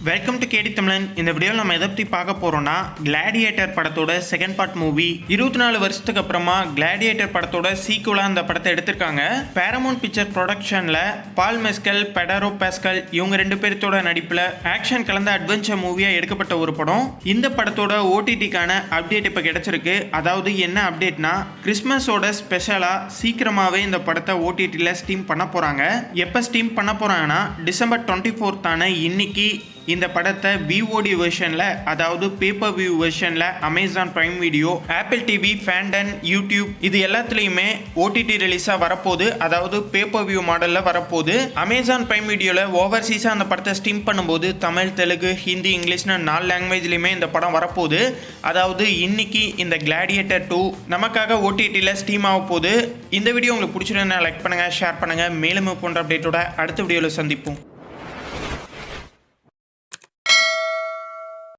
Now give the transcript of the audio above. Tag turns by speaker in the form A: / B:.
A: Welcome to கேடி தமிழன். இந்த வீடியோவில் நம்ம எதை பற்றி பார்க்க போகிறோம்னா, கிளாடியேட்டர் படத்தோட செகண்ட் பார்ட் மூவி. 24 வருஷத்துக்கு அப்புறமா கிளாடியேட்டர் படத்தோட சீக்குவலாக அந்த படத்தை எடுத்திருக்காங்க. பேரமௌண்ட் பிக்சர் ப்ரொடக்ஷனில் பால் மெஸ்கல், பெடரோ பாஸ்கல் இவங்க 2 பேர்த்தோட நடிப்பில் ஆக்ஷன் கலந்த அட்வென்ச்சர் மூவியாக எடுக்கப்பட்ட ஒரு படம். இந்த படத்தோட ஓடிடிக்கான அப்டேட் இப்போ கிடைச்சிருக்கு. அதாவது என்ன அப்டேட்னா, கிறிஸ்மஸோட ஸ்பெஷலாக சீக்கிரமாகவே இந்த படத்தை ஓடிடியில் ஸ்ட்ரீம் பண்ண போகிறாங்க. எப்போ ஸ்ட்ரீம் பண்ண போகிறாங்கன்னா, டிசம்பர் 24 இன்னைக்கு இந்த படத்தை VOD வெர்ஷனில், அதாவது பேப்பர் வியூ வெர்ஷனில் Amazon Prime Video, Apple TV, ஃபேண்டன், யூடியூப் இது எல்லாத்துலேயுமே OTT ரிலீஸாக வரப்போகுது. அதாவது பேப்பர் வியூ மாடலில் வரப்போகுது. அமேசான் பிரைம் வீடியோவில் ஓவர்சீஸாக அந்த படத்தை ஸ்ட்ரீம் பண்ணும்போது தமிழ், தெலுங்கு, ஹிந்தி, இங்கிலீஷ்னு 4 லாங்குவேஜ்லையுமே இந்த படம் வரப்போகுது. அதாவது இன்னைக்கு இந்த கிளாடியேட்டர் 2 நமக்காக OTTயில் ஸ்ட்ரீம் ஆக போகுது. இந்த வீடியோ உங்களுக்கு பிடிச்சிருந்தா லைக் பண்ணுங்கள், ஷேர் பண்ணுங்கள். மேலும் போன்ற அப்டேட்டோட அடுத்த வீடியோவில் சந்திப்போம்.